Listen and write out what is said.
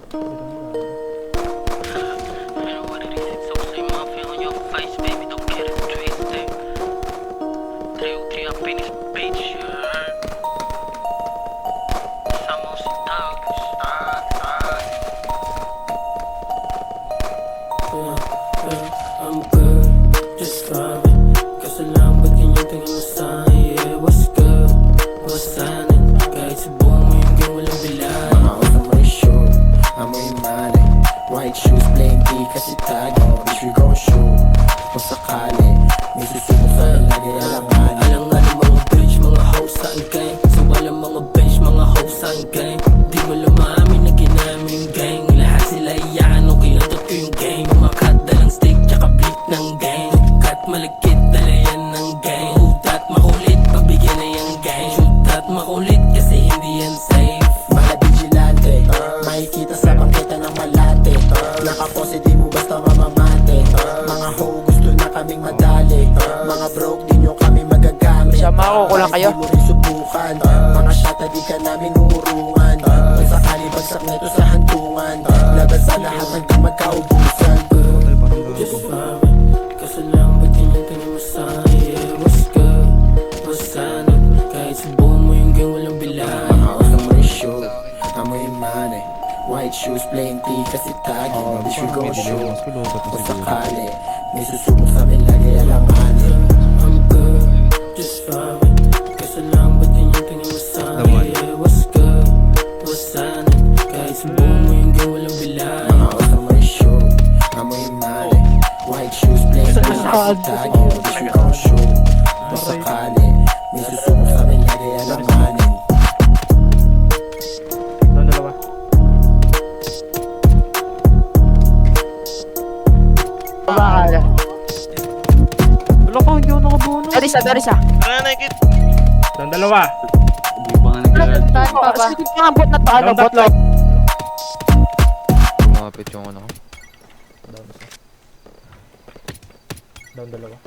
I'm good, just vibing. Kaso lang ba't ganyan tingin mo sa'kin? Yeah, what's good? What's happening? Kahit subukan mo yung game, walang bilang. Mga usap mo yung show, amoy yung money. White shoes, playing D kasi tayo. Bitch, we gon' shoot. Kung sakali, may susubok sa lagi alangan. Alangan ang mga bitch, mga hoes sa gang. So walang mga bench, mga hoes sa gang. Di mo lumamin na ginamit yung gang. Lahat sila iyakan nung kinatot ko yung gang. Umakat dalang stick, tsaka bleak ng gang. Cut malagkit, dala yan ng gang. Shoot that makulit, pagbigyan na yung gang. Shoot that makulit, kasi hindi yan safe. Mga vigilante, makikita sa bangketa ng malate. Nakapose di mo basta mamamate. Mga ho, gusto na kaming madali. Mga broke, di nyo kami magagamit. Sama ko, kulang kayo. Di mo rin subukan. Mga shata di ka namin uurungan. Kung sakali bagsak nito sa hantungan, laban sa lahat hanggang magkaubusan. Just vibing. Kaso lang ba't ganyan tingin mo sa'kin? Yeah, what's good? What's happening? Kahit subukan mo yung game, walang bilang. Mga usap mo yung show, amoy yung money. White shoes, playing T kasi tagi. Bitch, we gon' shoot. Kung sakali, may susubok sa amin lagi alanganin. I'm good, just vibing. Kaso lang ba't ganyan tingin mo sa'kin? Yeah, what's good? What's happening? Kahit subukan mo yung game, walang bilang. Mga usap mo yung show, amoy yung money. White shoes, playing T kasi tagi. Bitch, we gon' shoot. Kung sakali, may susubok sa amin lagi alanganin. Doon dalawa. Bakal. Wala ko, hindi ako nakabuno. Darisa. Doon dalawa. Sige pa nga, bot na to. Ano, bot lang. Lumapit yung ano ko. Down dalawa.